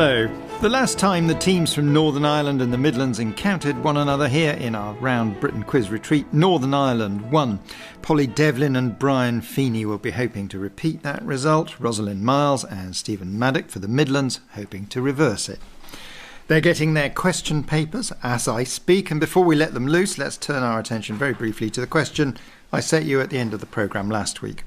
Hello. The last time the teams from Northern Ireland and the Midlands encountered one another here in our Round Britain quiz retreat, Northern Ireland won. Polly Devlin and Brian Feeney will be hoping to repeat that result. Rosalind Miles and Stephen Maddock for the Midlands hoping to reverse it. They're getting their question papers as I speak, and before we let them loose, let's turn our attention very briefly to the question I set you at the end of the programme last week.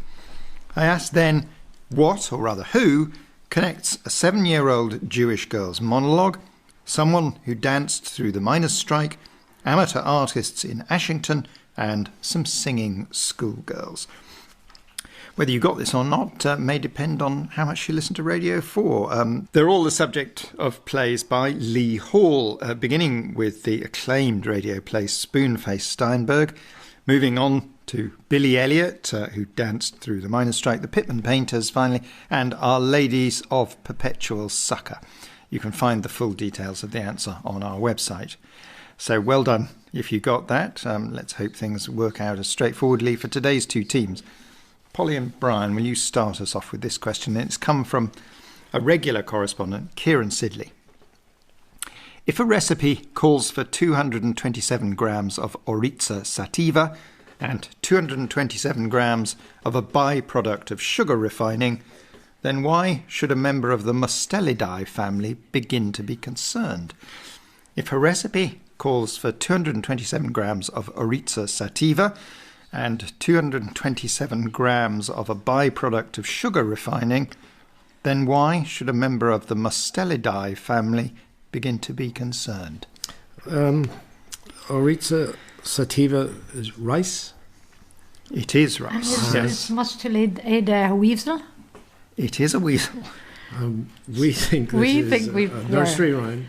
I asked then what, or rather who, connects a 7-year-old Jewish girl's monologue, someone who danced through the miners' strike, amateur artists in Ashington, and some singing schoolgirls. Whether you got this or not may depend on how much you listen to Radio 4. They're all the subject of plays by Lee Hall, beginning with the acclaimed radio play Spoonface Steinberg, moving on to Billy Elliot, who danced through the miners' strike, the Pitman Painters finally, and Our Ladies of Perpetual Succour. You can find the full details of the answer on our website. So well done if you got that. Let's hope things work out as straightforwardly for today's two teams. Polly and Brian, will you start us off with this question? It's come from a regular correspondent, Kieran Sidley. If a recipe calls for 227 grams of Oryza sativa and 227 grams of a byproduct of sugar refining, then why should a member of the Mustelidae family begin to be concerned? If a recipe calls for 227 grams of Oryza sativa and 227 grams of a byproduct of sugar refining, then why should a member of the Mustelidae family begin to be concerned? Oryza sativa is rice? It is rice, yes. It's Mustelidae weasel? It is a weasel. We think this is a nursery rhyme.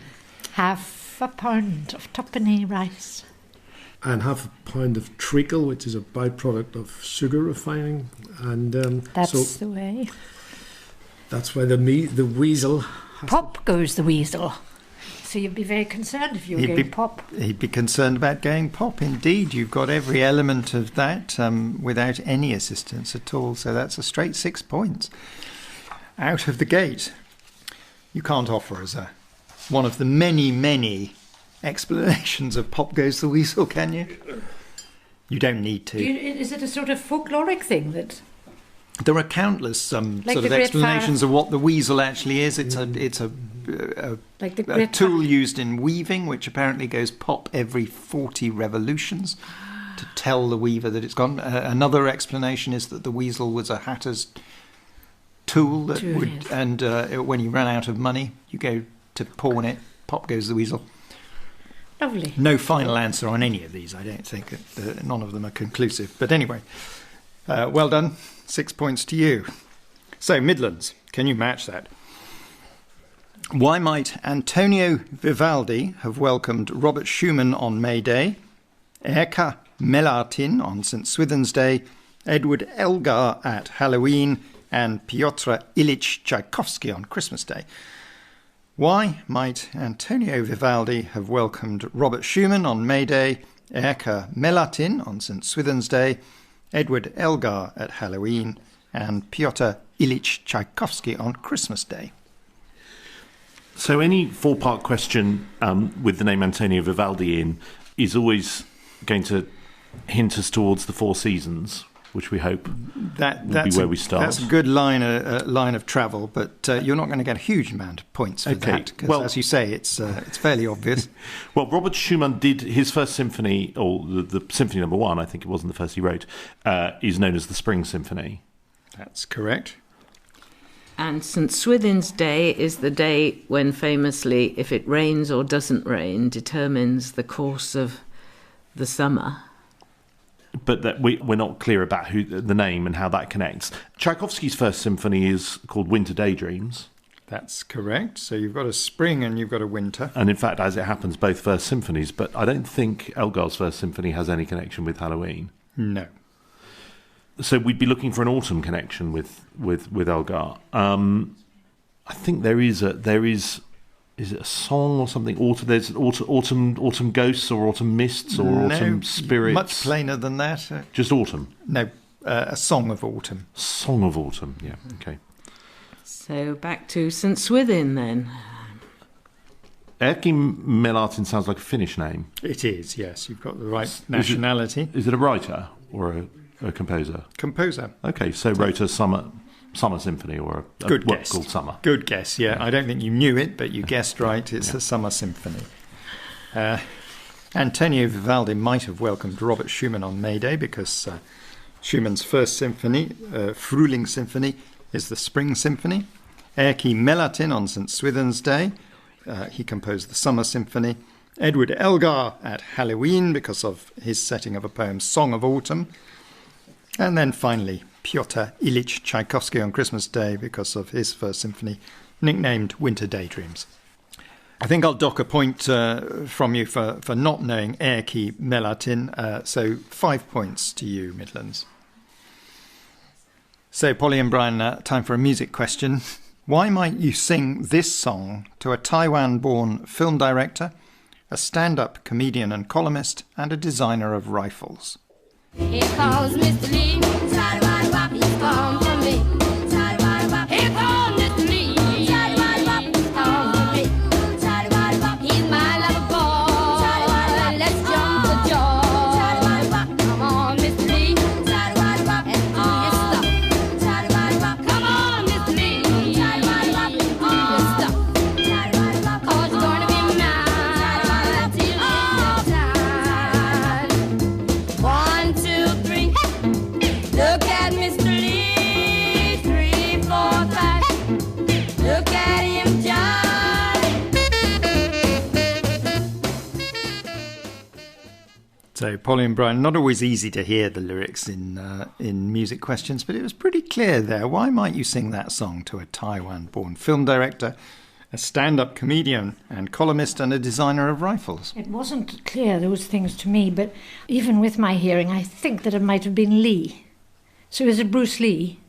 Half a pound of tuppenny rice. And half a pound of treacle, which is a byproduct of sugar refining. And that's the way. That's why the weasel... Pop goes the weasel. So you'd be very concerned if you were going pop. He'd be concerned about going pop, indeed. You've got every element of that without any assistance at all. So that's a straight 6 points. Out of the gate. You can't offer us one of the many, many explanations of pop goes the weasel, can you? You don't need to. Is it a sort of folkloric thing that... There are countless sort of explanations of what the weasel actually is. It's a tool used in weaving, which apparently goes pop every 40 revolutions to tell the weaver that it's gone. Another explanation is that the weasel was a hatter's tool that and when you ran out of money, you go to pawn it, pop goes the weasel. Lovely. No final answer on any of these, I don't think. None of them are conclusive. But anyway, well done. 6 points to you. So, Midlands, can you match that? Why might Antonio Vivaldi have welcomed Robert Schumann on May Day, Erka Melatin on St. Swithin's Day, Edward Elgar at Halloween, and Pyotr Ilyich Tchaikovsky on Christmas Day? Why might Antonio Vivaldi have welcomed Robert Schumann on May Day, Erka Melatin on St. Swithin's Day, Edward Elgar at Halloween, and Pyotr Ilyich Tchaikovsky on Christmas Day? So any four-part question with the name Antonio Vivaldi in is always going to hint us towards the Four Seasons, which we hope will be where we start. That's a good line of travel, but you're not going to get a huge amount of points for that, because, as you say, it's fairly obvious. Well, Robert Schumann did his first symphony, or the Symphony Number 1, I think it wasn't the first he wrote, is known as the Spring Symphony. That's correct. And St. Swithin's Day is the day when, famously, if it rains or doesn't rain, determines the course of the summer. But that we're not clear about the name and how that connects. Tchaikovsky's first symphony is called Winter Daydreams. That's correct. So you've got a spring and you've got a winter. And in fact, as it happens, both first symphonies. But I don't think Elgar's first symphony has any connection with Halloween. No. So we'd be looking for an autumn connection with Elgar. I think there is. Is it a song or something? There's autumn ghosts or autumn mists or autumn spirits. Much plainer than that. Just autumn. No, a song of autumn. Song of autumn. Yeah. Okay. So back to St. Swithin then. Erkki Melatin sounds like a Finnish name. It is, yes. You've got the right nationality. Is it a writer or a composer? Composer. Okay, so wrote a summer Symphony or a Good what guess. called Summer. Good guess, yeah. I don't think you knew it, but you guessed right. It's a summer symphony. Antonio Vivaldi might have welcomed Robert Schumann on May Day because Schumann's first symphony, Frühling Symphony, is the Spring Symphony. Erkki Melatin on St. Swithin's Day. He composed the Summer Symphony. Edward Elgar at Halloween because of his setting of a poem, Song of Autumn. And then finally, Pyotr Ilyich Tchaikovsky on Christmas Day because of his first symphony, nicknamed Winter Daydreams. I think I'll dock a point from you for not knowing Erkki Melatin, so 5 points to you, Midlands. So, Polly and Brian, time for a music question. Why might you sing this song to a Taiwan-born film director, a stand-up comedian and columnist, and a designer of rifles? Here comes Mr. Lee, Taiwan, he's come for me. Taiwan, here comes Mr. Lee, Taiwan, he's come for me. Taiwan, he's my lover boy. Let's jump for joy. Come on, Mr. Lee, Taiwan, and do your stuff. Taiwan, come on, Mr. Lee, Taiwan, and do your stuff. 'Cause you're gonna be mine till the time. 1, 2, 3. Look at Mr. Lee. 3, 4, 5. Look at him jive. So, Polly and Brian, not always easy to hear the lyrics in music questions, but it was pretty clear there. Why might you sing that song to a Taiwan-born film director, a stand-up comedian and columnist, and a designer of rifles? It wasn't clear, those things to me, but even with my hearing, I think that it might have been Lee. So is it Bruce Lee?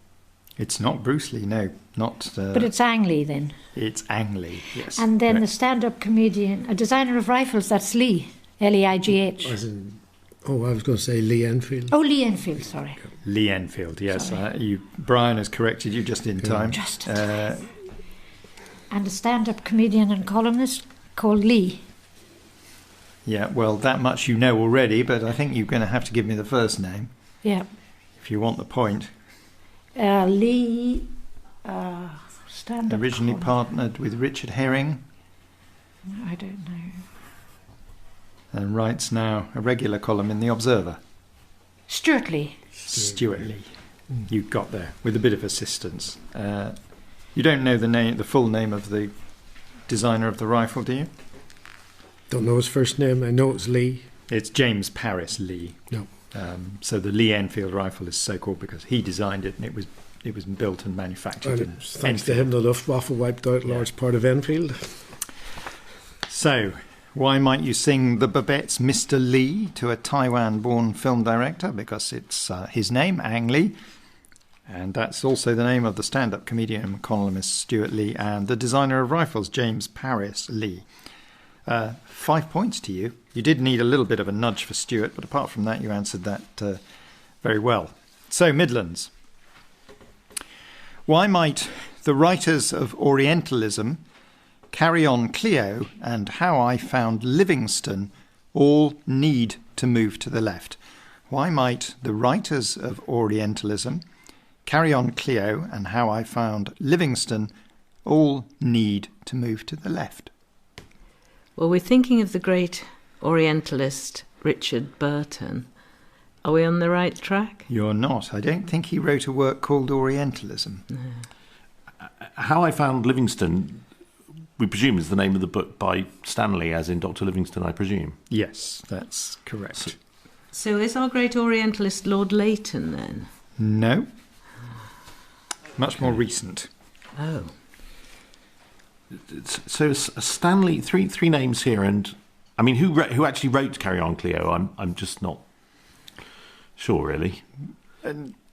It's not Bruce Lee, no, not. But it's Ang Lee then. It's Ang Lee, yes. And then the correct. stand-up comedian, a designer of rifles, that's Lee. L-E-I-G-H. As in, I was going to say Lee Enfield. Oh, Lee Enfield, sorry. Lee Enfield, yes. Sorry. Brian has corrected you just in time. Just in time. And a stand-up comedian and columnist called Lee. Yeah, well, that much you know already, but I think you're going to have to give me the first name Yeah. if you want the point. Lee, stand-up Originally column. partnered with Richard Herring I don't know. and writes now a regular column in The Observer. Stuart Lee. Stuart Lee. You got there with a bit of assistance. You don't know the full name of the designer of the rifle, do you? Don't know his first name. I know it's Lee. It's James Paris Lee. No. So the Lee Enfield rifle is so called because he designed it and it was built and manufactured in And thanks to Enfield. him, the Luftwaffe wiped out a large part of Enfield. So, why might you sing the Babette's Mr. Lee to a Taiwan-born film director? Because it's his name, Ang Lee, and that's also the name of the stand-up comedian and columnist Stuart Lee and the designer of rifles, James Paris Lee. 5 points to you. You did need a little bit of a nudge for Stuart, but apart from that, you answered that very well. So, Midlands. Why might the writers of Orientalism, Carry On Cleo, and How I Found Livingstone all need to move to the left? Why might the writers of Orientalism, Carry On Cleo, and How I Found Livingstone all need to move to the left? Well, we're thinking of the great Orientalist Richard Burton. Are we on the right track? You're not. I don't think he wrote a work called Orientalism. How I Found Livingstone, we presume, is the name of the book by Stanley, as in Dr. Livingstone, I presume. Yes, that's correct. So is our great Orientalist Lord Leighton then? No. Much more recent. Oh. So Stanley, three names here, and I mean, who actually wrote Carry On Cleo? I'm just not sure, really.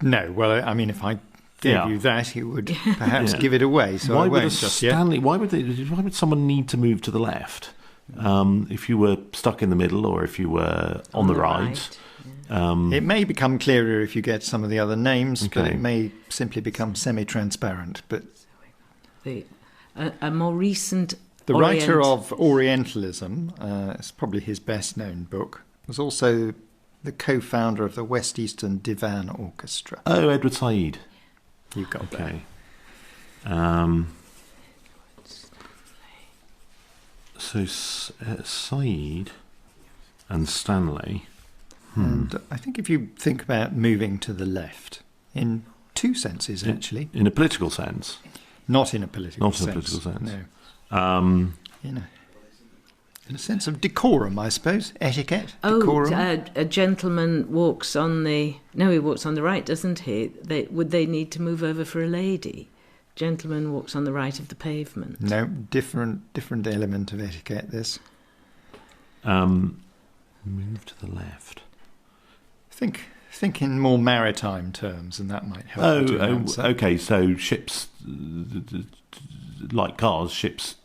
No, well, I mean, if I gave you that, he would perhaps give it away. So why I would won't just yet. Stanley? Why would someone need to move to the left if you were stuck in the middle, or if you were on the right? It may become clearer if you get some of the other names, but Okay. it may simply become semi-transparent. But A more recent The writer of Orientalism, it's probably his best-known book, was also the co-founder of the West Eastern Divan Orchestra. Oh, Edward Said. You got that. Okay. So Said and Stanley. And I think if you think about moving to the left, in two senses, actually. In a political sense? Not in a political sense. Not in a political sense. No. In a sense of decorum, I suppose. Etiquette, decorum. A gentleman walks on the... No, he walks on the right, doesn't he? Would they need to move over for a lady? Gentleman walks on the right of the pavement. No, different element of etiquette, this. Move to the left. Think in more maritime terms, and that might help. Okay. So ships, like cars, ships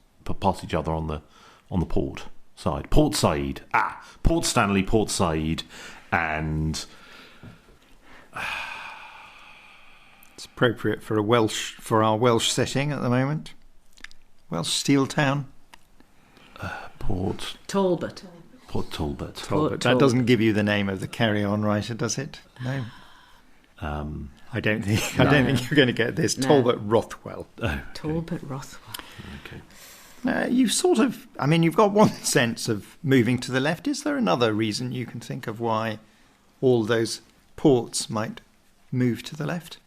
pass each other on the port side. Port Said. Port Stanley, Port Said, and it's appropriate for our Welsh setting at the moment. Welsh steel town. Port Talbot. Port Talbot. That doesn't give you the name of the carry-on writer, does it? No. I don't think you're going to get this. No. Talbot Rothwell. Oh, okay. Talbot Rothwell. Okay. You sort of... I mean, you've got one sense of moving to the left. Is there another reason you can think of why all those ports might move to the left?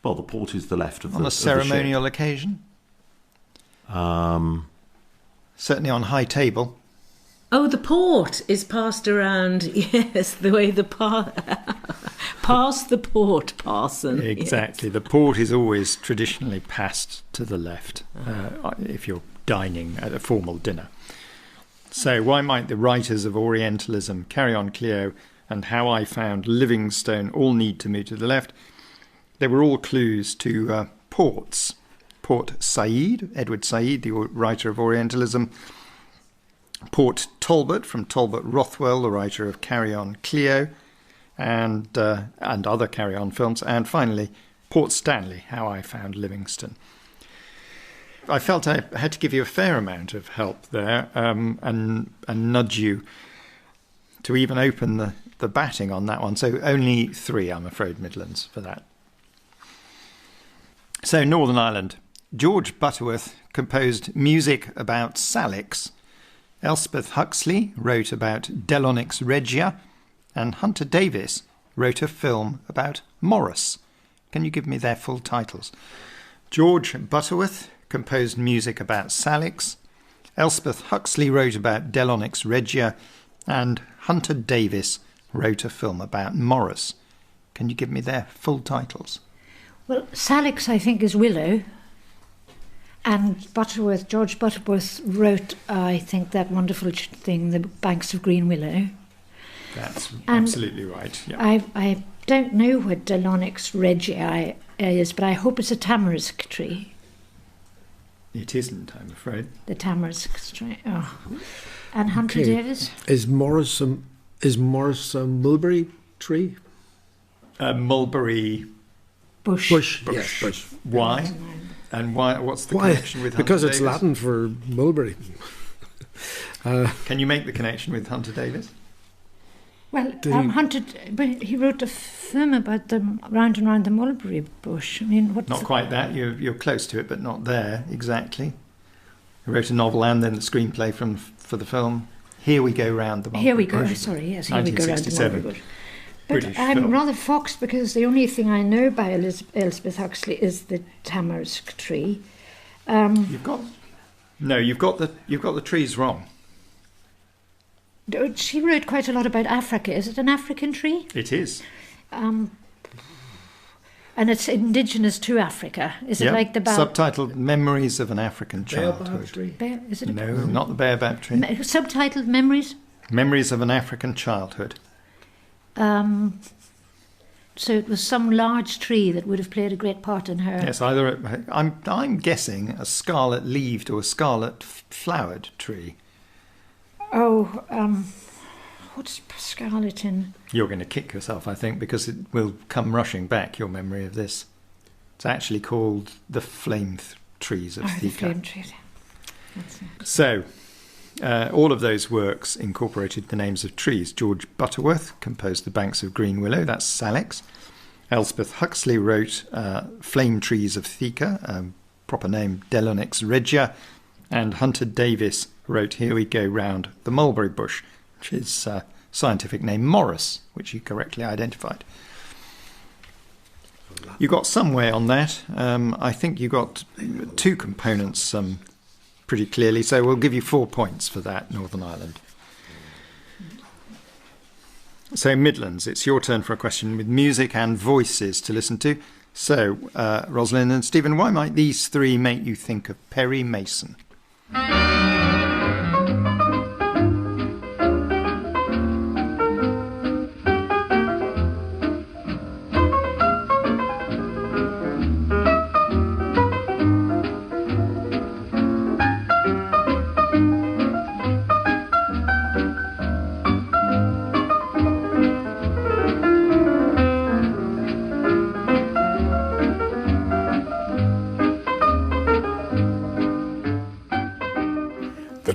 Well, the port is the left of on a ceremonial occasion? Certainly on high table. Oh, the port is passed around, yes, the way the pass the port, parson. Exactly. Yes. The port is always traditionally passed to the left if you're dining at a formal dinner. So why might the writers of Orientalism, Carry On Cleo, and How I Found Livingstone all need to move to the left? They were all clues to ports. Port Said, Edward Said, the writer of Orientalism. Port Talbot, from Talbot Rothwell, the writer of Carry On Cleo, and other Carry On films. And finally, Port Stanley, How I Found Livingstone. I felt I had to give you a fair amount of help there and nudge you to even open the batting on that one. So only 3, I'm afraid, Midlands, for that. So Northern Ireland. George Butterworth composed music about Salix. Elspeth Huxley wrote about Delonix Regia, and Hunter Davies wrote a film about Morris. Can you give me their full titles? George Butterworth composed music about Salix. Elspeth Huxley wrote about Delonix Regia, and Hunter Davies wrote a film about Morris. Can you give me their full titles? Well, Salix, I think, is Willow. And George Butterworth wrote, I think, that wonderful thing, The Banks of Green Willow. That's absolutely right. Yeah. I don't know what Delonix Regia is, but I hope it's a tamarisk tree. It isn't, I'm afraid. The tamarisk tree. Oh. And Hunter Davies? Is Morris a mulberry tree? Mulberry Bush. Yes, bush. Why? And why? What's the connection with Hunter Because it's Davies? Latin for mulberry. Can you make the connection with Hunter Davies? Well, but he wrote a film about the round and round the mulberry bush. I mean, Not quite that. You're close to it, but not there exactly. He wrote a novel and then the screenplay for the film. Here We Go Round the Mulberry Here we go. Bush. Sorry, yes. Here we go round the 1967. mulberry bush. But British I'm film. rather foxed because the only thing I know by Elspeth Huxley is the tamarisk tree. You've got the trees wrong. She wrote quite a lot about Africa. Is it an African tree? It is. And it's indigenous to Africa. Is it like the subtitled "Memories of an African Baobab Childhood"? tree. Is it No, not the baobab tree. subtitled Memories? Memories of an African Childhood. So it was some large tree that would have played a great part in her. Yes, I'm guessing a scarlet-leaved or a scarlet-flowered tree. Oh, what's scarlet in? You're going to kick yourself, I think, because it will come rushing back, your memory of this. It's actually called the flame trees of The Thika. flame trees. So, all of those works incorporated the names of trees. George Butterworth composed The Banks of Green Willow, that's Salix. Elspeth Huxley wrote Flame Trees of Theka, proper name Delonix regia. And Hunter Davis wrote Here We Go Round the Mulberry Bush, which is scientific name Morris, which you correctly identified. You got some way on that. I think you got two components pretty clearly, so we'll give you 4 points for that, Northern Ireland. So Midlands, it's your turn for a question with music and voices to listen to. So, Rosalind and Stephen, why might these three make you think of Perry Mason?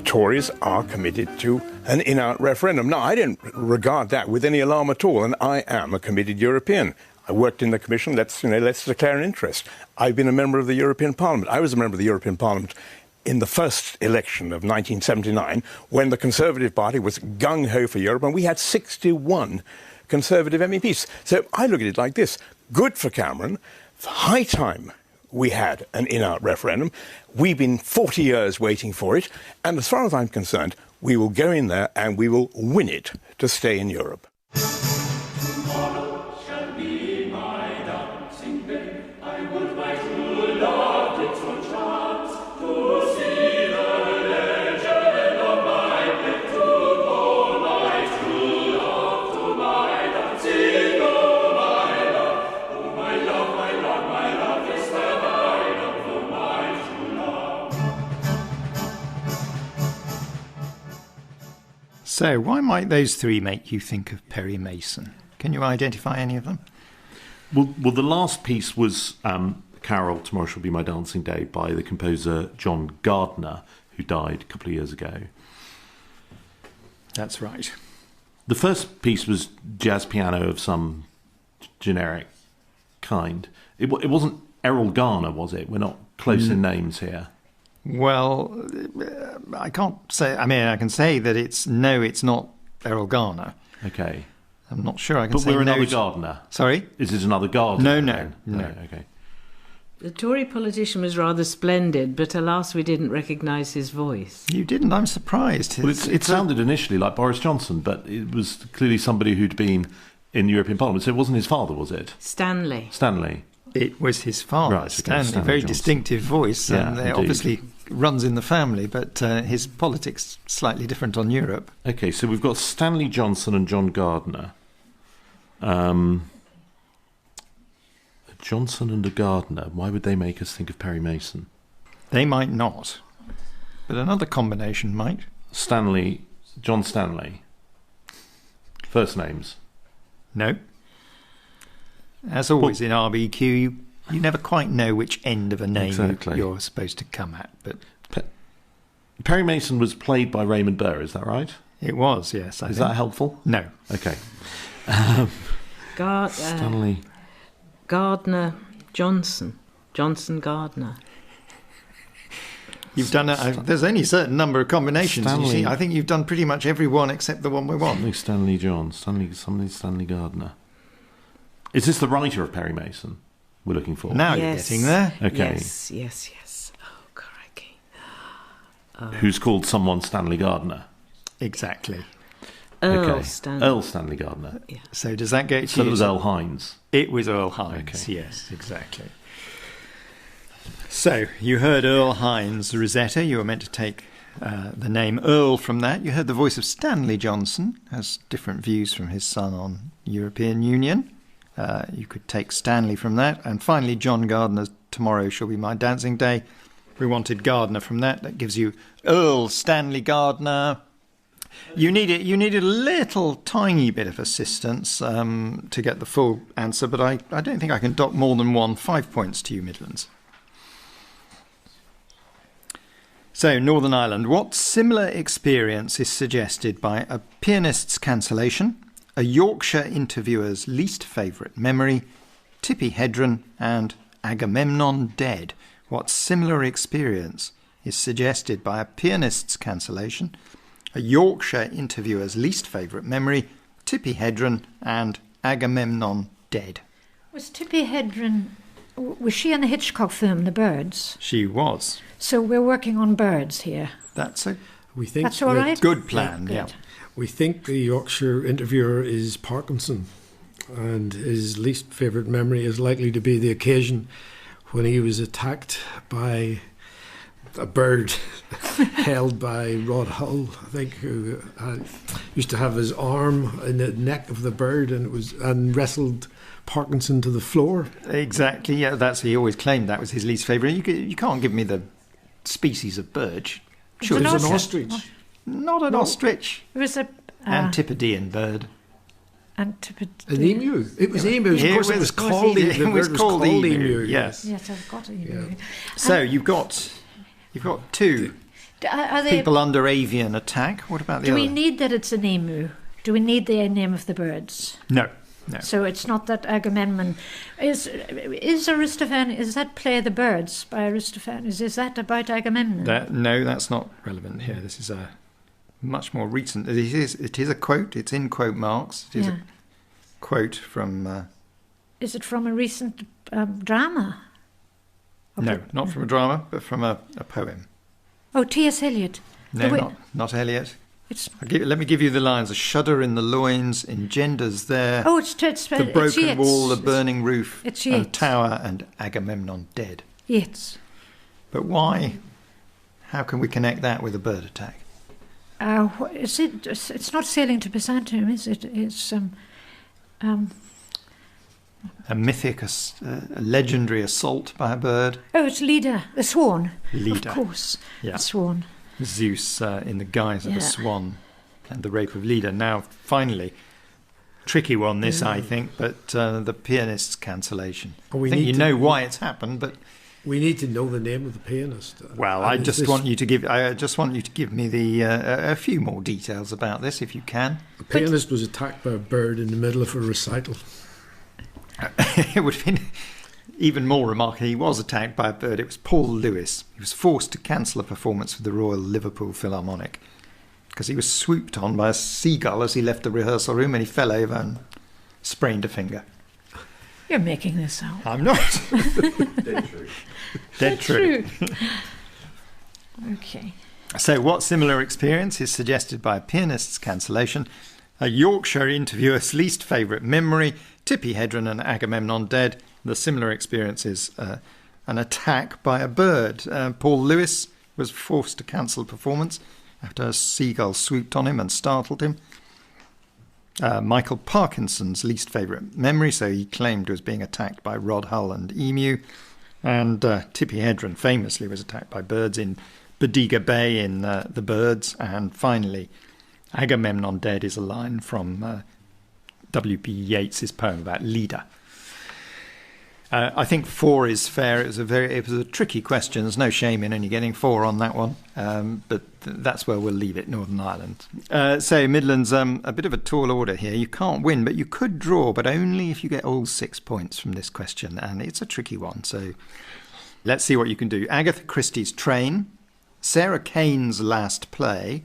Tories are committed to an in-out referendum. Now, I didn't regard that with any alarm at all, and I am a committed European. I worked in the Commission. Let's declare an interest. I've been a member of the European Parliament. I was a member of the European Parliament in the first election of 1979, when the Conservative Party was gung-ho for Europe, and we had 61 Conservative MEPs. So I look at it like this. Good for Cameron. High time we had an in-out referendum. We've been 40 years waiting for it. And as far as I'm concerned, we will go in there and we will win it to stay in Europe. Tomorrow shall be my dancing day. I would my true love did so chance to see the legend of my play, to call my true love to my dancing. Oh, my love, my love, my love is the bride of my true love. So, why might those three make you think of Perry Mason? Can you identify any of them? Well, the last piece was Carol, Tomorrow Shall Be My Dancing Day by the composer John Gardner, who died a couple of years ago. That's right. The first piece was jazz piano of some generic kind. It wasn't Errol Garner, was it? We're not close in names here. Well, I can't say. I mean, I can say that it's not Errol Garner. Okay. I'm not sure I can But say we're no another to- Gardner. Sorry? Is it another Gardner? No. Okay. The Tory politician was rather splendid, but alas, we didn't recognise his voice. You didn't? I'm surprised. Well, it sounded initially like Boris Johnson, but it was clearly somebody who'd been in the European Parliament. So it wasn't his father, was it? Stanley. It was his father, Right, okay, Stanley. Stanley Very Johnson. distinctive voice. Yeah, And indeed. obviously runs in the family, but his politics slightly different on Europe. Okay, so we've got Stanley Johnson and John Gardner. A Johnson and a Gardner. Why would they make us think of Perry Mason? They might not, but another combination might. John Stanley. First names. No. As always in RBQ, you never quite know which end of a name Exactly. you're supposed to come at, but Perry Mason was played by Raymond Burr, is that right? it was, yes. I Is think. that helpful? No. Okay. Stanley. Gardner Johnson. Johnson Gardner. You've done there's only a certain number of combinations. You see, Stanley. I think you've done pretty much every one except the one we want. Stanley John. Stanley Gardner. Is this the writer of Perry Mason we're looking for? Now Yes. you're getting there. Okay. Yes. Oh, crikey. Who's called someone Stanley Gardner? Exactly. Earl Stanley. Earl Stanley Gardner. So does that get So you? it was Earl Hines. It was Earl Hines, Okay. yes, exactly. So, you heard Earl Hines' Rosetta. You were meant to take the name Earl from that. You heard the voice of Stanley Johnson, has different views from his son on European Union. You could take Stanley from that. And finally, John Gardner's Tomorrow Shall Be My Dancing Day. We wanted Gardner from that. That gives you Earl Stanley Gardner. You needed a little tiny bit of assistance to get the full answer, but I don't think I can dock more than 5 points to you, Midlands. So, Northern Ireland, what similar experience is suggested by a pianist's cancellation, a Yorkshire interviewer's least favourite memory, Tippi Hedren and Agamemnon dead? What similar experience is suggested by a pianist's cancellation, a Yorkshire interviewer's least favourite memory, Tippi Hedren and Agamemnon dead? Was Tippi Hedren, was she in the Hitchcock film The Birds? She was. So we're working on birds here. That's a We think That's all that- right? good plan, yeah. We think the Yorkshire interviewer is Parkinson, and his least favourite memory is likely to be the occasion when he was attacked by a bird held by Rod Hull, I think, who used to have his arm in the neck of the bird and wrestled Parkinson to the floor. Exactly, yeah, he always claimed that was his least favourite. You can't give me the species of bird. Sure, It an was an ostrich. ostrich. not an ostrich. It was a Antipodean bird. An emu. It was emu. Of course, it was called emu. the bird was called emu. Yes. Yes, I've got it. Yeah. So you've got two Are they? people under avian attack. What about the Do other? we need that it's an emu? Do we need the name of the birds? No. So it's not that Agamemnon is Aristophanes. Is that play The Birds by Aristophanes? Is that about Agamemnon? No, that's not relevant here. This is a much more recent. It is a quote. It's in quote marks. It is a quote from. Is it from a recent drama? No, not from a drama, but from a poem. Oh, T.S. Eliot. No, not Eliot. It's Let me give you the lines. A shudder in the loins engenders there. oh, it's The broken Yeats. wall, the burning roof, It's and Yeats. tower, and Agamemnon dead. Yeats. But why? How can we connect that with a bird attack? Is it? It's not sailing to Byzantium, is it? It's A mythic, a legendary assault by a bird. oh, it's Leda, the swan. Leda. Of course, Yeah. the swan. Zeus in the guise of a Yeah. swan and the rape of Leda. Now, finally, tricky one this, I think, but the pianist's cancellation. Oh, we I think need you to- know why it's happened, but We need to know the name of the pianist. well, I just want you to give me the a few more details about this, if you can. The pianist was attacked by a bird in the middle of a recital. It would have been even more remarkable. He was attacked by a bird. It was Paul Lewis. He was forced to cancel a performance for the Royal Liverpool Philharmonic because he was swooped on by a seagull as he left the rehearsal room, and he fell over and sprained a finger. You're making this up. I'm not. Dead true. Okay. So, what similar experience is suggested by a pianist's cancellation, a Yorkshire interviewer's least favourite memory, Tippi Hedren and Agamemnon dead? The similar experience is an attack by a bird. Paul Lewis was forced to cancel a performance after a seagull swooped on him and startled him. Michael Parkinson's least favourite memory, so he claimed was being attacked by Rod Hull and emu. And Tippi Hedren famously was attacked by birds in Bodiga Bay in The Birds. And finally, Agamemnon dead is a line from W.B. Yeats's poem about Leda. I think 4 is fair. It was a tricky question. There's no shame in only getting 4 on that one, but that's where we'll leave it. Northern Ireland. So Midlands, a bit of a tall order here. You can't win, but you could draw, but only if you get all 6 points from this question, and it's a tricky one. So let's see what you can do. Agatha Christie's Train, Sarah Kane's Last Play,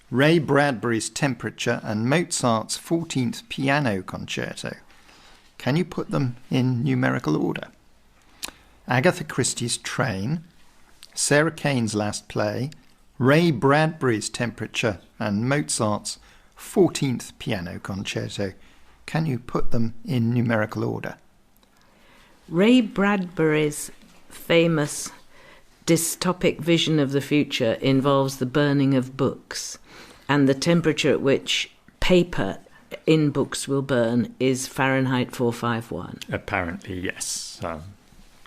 Ray Bradbury's Temperature, and Mozart's 14th Piano Concerto. Can you put them in numerical order? Agatha Christie's Train, Sarah Kane's Last Play, Ray Bradbury's Temperature, and Mozart's 14th Piano Concerto. Can you put them in numerical order? Ray Bradbury's famous dystopic vision of the future involves the burning of books, and the temperature at which paper in books will burn is Fahrenheit 451. Apparently, yes.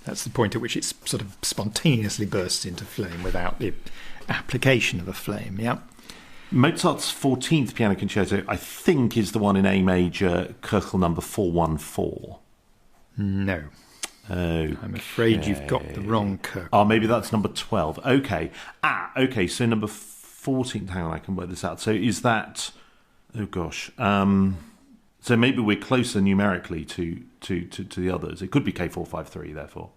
That's the point at which it sort of spontaneously bursts into flame without the application of a flame, yeah? Mozart's 14th Piano Concerto, I think, is the one in A major, Köchel number 414. No. Oh, I'm afraid you've got the wrong Kirk. Oh, maybe that's number 12. Okay. Okay, so number 14. Hang on, I can work this out. So is that... Oh, gosh. So maybe we're closer numerically to the others. It could be K453, therefore.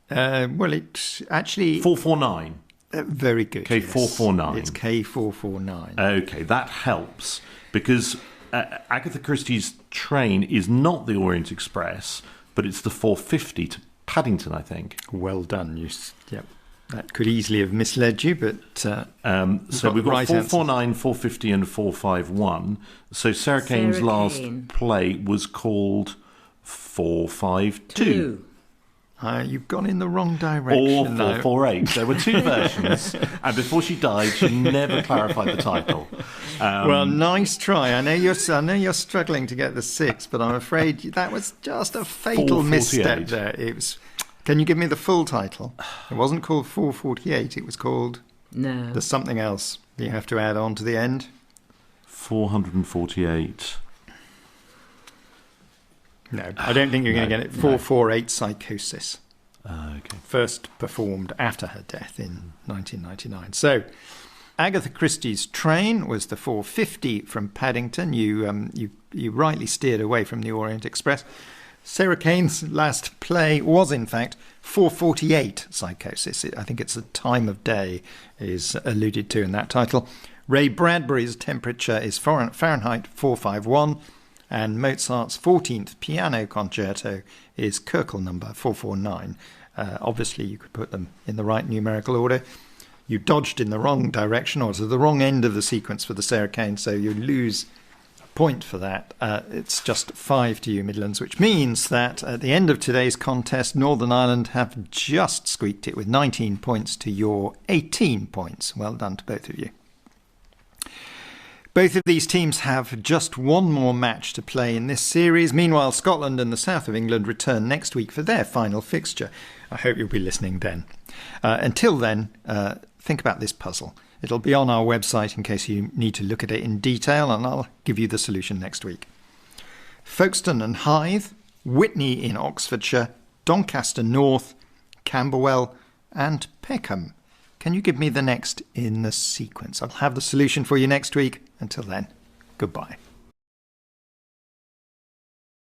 Well, it's actually... 449. Very good. K449. Yes. It's K449. Okay, that helps because Agatha Christie's train is not the Orient Express, but it's the 450 to Paddington, I think. Well done. Yep. That could easily have misled you, but... so we've got right 449, answers. 450 and 451. So Sarah Kane's last play was called 452. You've gone in the wrong direction. Or 448. There were two versions, and before she died, she never clarified the title. Well, nice try. I know you're struggling to get the 6, but I'm afraid that was just a fatal misstep there. It was. Can you give me the full title? It wasn't called 448. It was called. No. There's something else you have to add on to the end. 448. No, I don't think you're going to get it. 448 Psychosis. Okay. First performed after her death in 1999. So, Agatha Christie's Train was the 450 from Paddington. You rightly steered away from the Orient Express. Sarah Kane's last play was, in fact, 448 Psychosis. I think it's the time of day is alluded to in that title. Ray Bradbury's Temperature is Fahrenheit 451. And Mozart's 14th Piano Concerto is Köchel number 449. Obviously, you could put them in the right numerical order. You dodged in the wrong direction or to the wrong end of the sequence for the Sarah Kane, so you lose a point for that. It's just 5 to you, Midlands, which means that at the end of today's contest, Northern Ireland have just squeaked it with 19 points to your 18 points. Well done to both of you. Both of these teams have just one more match to play in this series. Meanwhile, Scotland and the south of England return next week for their final fixture. I hope you'll be listening then. Until then, think about this puzzle. It'll be on our website in case you need to look at it in detail, and I'll give you the solution next week. Folkestone and Hythe, Witney in Oxfordshire, Doncaster North, Camberwell and Peckham. Can you give me the next in the sequence? I'll have the solution for you next week. Until then, goodbye.